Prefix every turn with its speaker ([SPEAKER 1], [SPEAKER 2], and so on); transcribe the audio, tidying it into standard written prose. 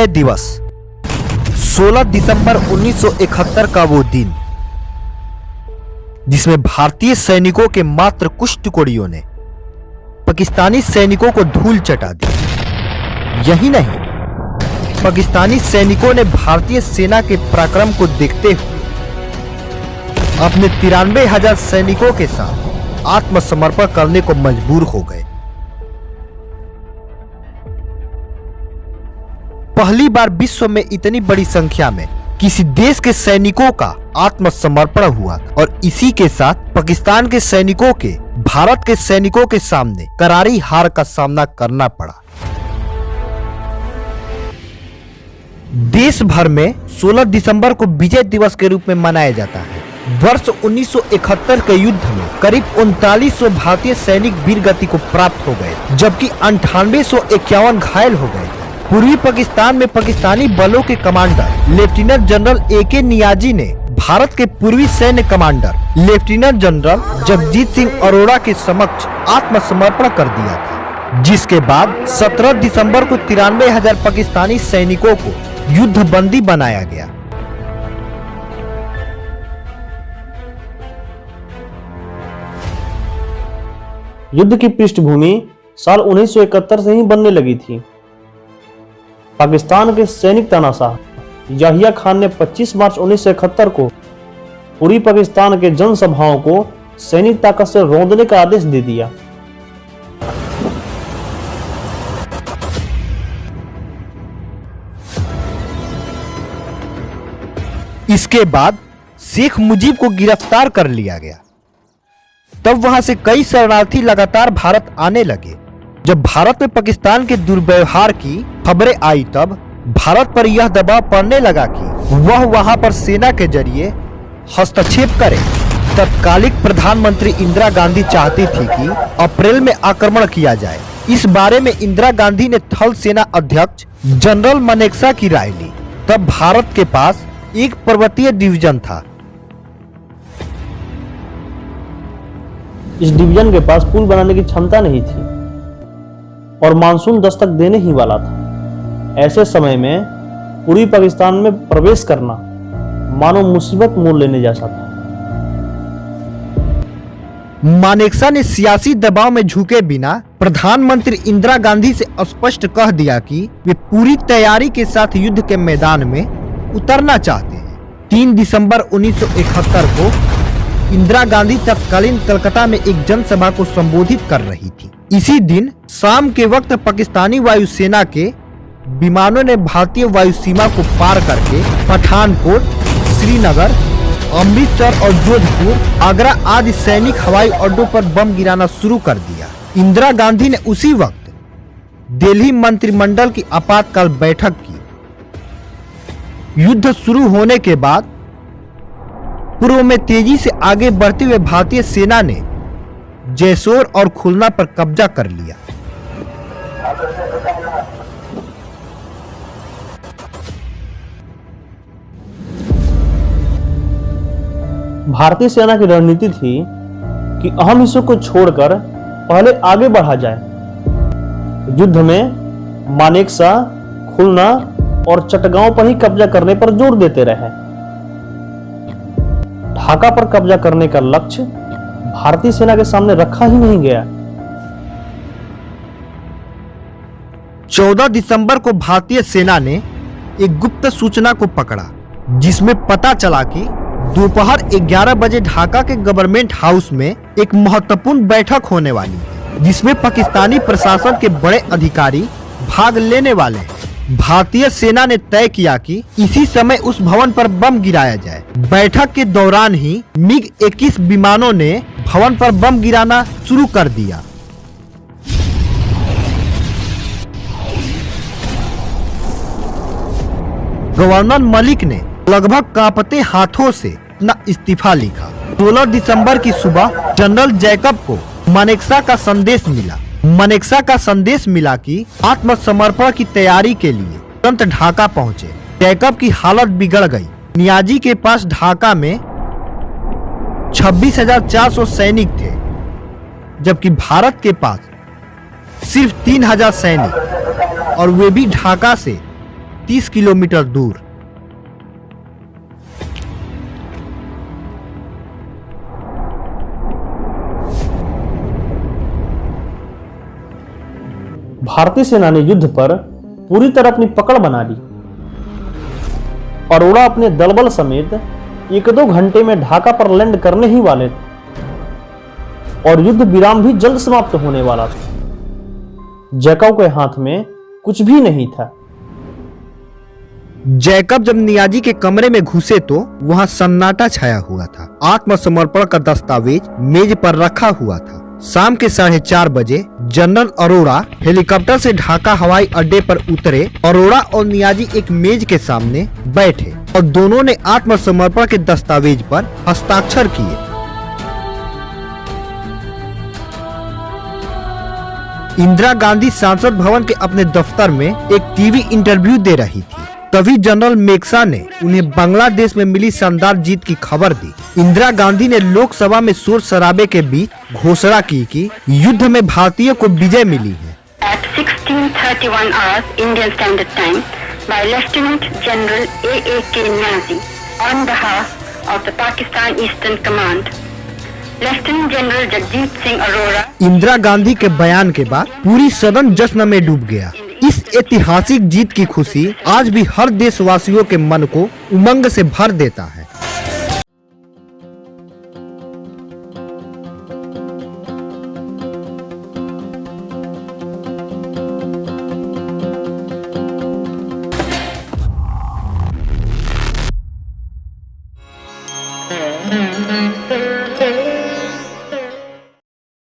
[SPEAKER 1] विजय दिवस 16 दिसंबर 1971 का वो दिन जिसमें भारतीय सैनिकों के मात्र कुछ टुकड़ियों ने पाकिस्तानी सैनिकों को धूल चटा दी। यही नहीं, पाकिस्तानी सैनिकों ने भारतीय सेना के पराक्रम को देखते हुए अपने 93,000 सैनिकों के साथ आत्मसमर्पण करने को मजबूर हो गए। पहली बार विश्व में इतनी बड़ी संख्या में किसी देश के सैनिकों का आत्मसमर्पण हुआ और इसी के साथ पाकिस्तान के सैनिकों के भारत के सैनिकों के सामने करारी हार का सामना करना पड़ा। देश भर में 16 दिसंबर को विजय दिवस के रूप में मनाया जाता है। वर्ष 1971 के युद्ध में करीब 3900 भारतीय सैनिक वीर गति को प्राप्त हो गए, जबकि 9851 घायल हो गए। पूर्वी पाकिस्तान में पाकिस्तानी बलों के commander lieutenant general AK Niazi ने भारत के पूर्वी सैन्य commander lieutenant general Jagjit Singh Arora के समक्ष आत्मसमर्पण कर दिया था, जिसके बाद 17 दिसंबर को 93,000 पाकिस्तानी सैनिकों को युद्धबंदी बनाया गया।
[SPEAKER 2] युद्ध की पृष्ठभूमि साल 1971 से ही बनने लगी थी। पाकिस्तान के सैनिक तानाशाह याहिया खान ने 25 मार्च 1971 को पूरी पाकिस्तान के जनसभाओं को सैनिक ताकत से रौंदने का आदेश दे दिया।
[SPEAKER 1] इसके बाद शेख मुजीब को गिरफ्तार कर लिया गया। तब वहां से कई शरणार्थी लगातार भारत आने लगे। जब भारत में पाकिस्तान के दुर्व्यवहार की खबरें आई, तब भारत पर यह दबाव पड़ने लगा कि वह वहां पर सेना के जरिए हस्तक्षेप करे। तत्कालिक प्रधानमंत्री इंदिरा गांधी चाहती थी कि अप्रैल में आक्रमण किया जाए। इस बारे में इंदिरा गांधी ने थल सेना अध्यक्ष जनरल मनेकशा की राय ली। तब भारत के पास एक पर्वतीय डिवीजन था।
[SPEAKER 2] इस डिवीजन के पास पुल बनाने की क्षमता नहीं थी और मानसून दस्तक देने ही वाला था। ऐसे समय में पूरी पाकिस्तान में प्रवेश करना मानो मुसीबत मोल लेने जैसा था।
[SPEAKER 1] मानेकशा ने सियासी दबाव में झुके बिना प्रधानमंत्री इंदिरा गांधी से स्पष्ट कह दिया कि वे पूरी तैयारी के साथ युद्ध के मैदान में उतरना चाहते हैं। 3 दिसंबर 1971 को इंदिरा गांधी तत्कालीन कलकत्ता में एक जनसभा को संबोधित कर रही थी। इसी दिन शाम के वक्त पाकिस्तानी वायुसेना के विमानों ने भारतीय वायु सीमा को पार करके पठानकोट, श्रीनगर, अमृतसर और जोधपुर, आगरा आदि सैनिक हवाई अड्डों पर बम गिराना शुरू कर दिया। इंदिरा गांधी ने उसी वक्त दिल्ली मंत्रिमंडल की आपातकाल बैठक की। युद्ध शुरू होने के बाद पूर्व में तेजी से आगे बढ़ते हुए भारतीय सेना ने जैसोर और खुलना पर कब्जा कर लिया।
[SPEAKER 2] भारतीय सेना की रणनीति थी कि अहम हिस्सों को छोड़कर पहले आगे बढ़ा जाए। युद्ध में मानेकशा, खुलना और चटगांव पर ही कब्जा करने पर जोर देते रहे। ढाका पर कब्जा करने का लक्ष्य भारतीय सेना के सामने रखा ही नहीं गया।
[SPEAKER 1] 14 दिसंबर को भारतीय सेना ने एक गुप्त सूचना को पकड़ा, जिसमें पता चला कि दोपहर 11 बजे ढाका के गवर्नमेंट हाउस में एक महत्वपूर्ण बैठक होने वाली है, जिसमें पाकिस्तानी प्रशासन के बड़े अधिकारी भाग लेने वाले हैं। भारतीय सेना ने तय किया कि इसी समय उस भवन पर बम गिराया जाए। बैठक के दौरान ही MiG-21 विमानों ने भवन पर बम गिराना शुरू कर दिया। गवर्नर मलिक ने लगभग कांपते हाथों से अपना इस्तीफा लिखा। 16 दिसंबर की सुबह जनरल जैकब को मानेकशा का संदेश मिला। मानेकशा का संदेश मिला कि आत्मसमर्पण की तैयारी के लिए तुरंत ढाका पहुंचे। जैकब की हालत बिगड़ गई। नियाजी के पास ढाका में 26,400 सैनिक थे, जबकि भारत के पास सिर्फ 3,000 सैनिक, और वे भी ढाका से 30 किलोमीटर दूर।
[SPEAKER 2] भारतीय सेना ने युद्ध पर पूरी तरह अपनी पकड़ बना ली। अरोड़ा अपने दलबल समेत 1-2 घंटे में ढाका पर लैंड करने ही वाले थे और युद्ध विराम भी जल्द समाप्त होने वाला था। जैकब के हाथ में कुछ भी नहीं था।
[SPEAKER 1] जैकब जब नियाजी के कमरे में घुसे तो वहां सन्नाटा छाया हुआ था। आत्मसमर्पण का दस्तावेज मेज पर रखा हुआ था। शाम के 4:30 बजे जनरल अरोड़ा हेलीकॉप्टर से ढाका हवाई अड्डे पर उतरे। अरोड़ा और नियाजी एक मेज के सामने बैठे और दोनों ने आत्मसमर्पण के दस्तावेज पर हस्ताक्षर किए। इंदिरा गांधी संसद भवन के अपने दफ्तर में एक टीवी इंटरव्यू दे रही थी। तभी जनरल मेक्सा ने उन्हें बांग्लादेश में मिली शानदार जीत की खबर दी। इंदिरा गांधी ने लोकसभा में शोर शराबे के बीच घोषणा की कि युद्ध में भारतीयों को विजय मिली है।
[SPEAKER 3] At 16:31 hours Indian Standard Time by Lieutenant General A.A.K. Niazi on behalf of the Pakistan Eastern Command. Lieutenant general Jagjit Singh Arora.
[SPEAKER 1] Indira Gandhi के बयान के बाद पूरी सदन जश्न में डूब गया। इस ऐतिहासिक जीत की खुशी आज भी हर देशवासियों के मन को उमंग से भर देता है।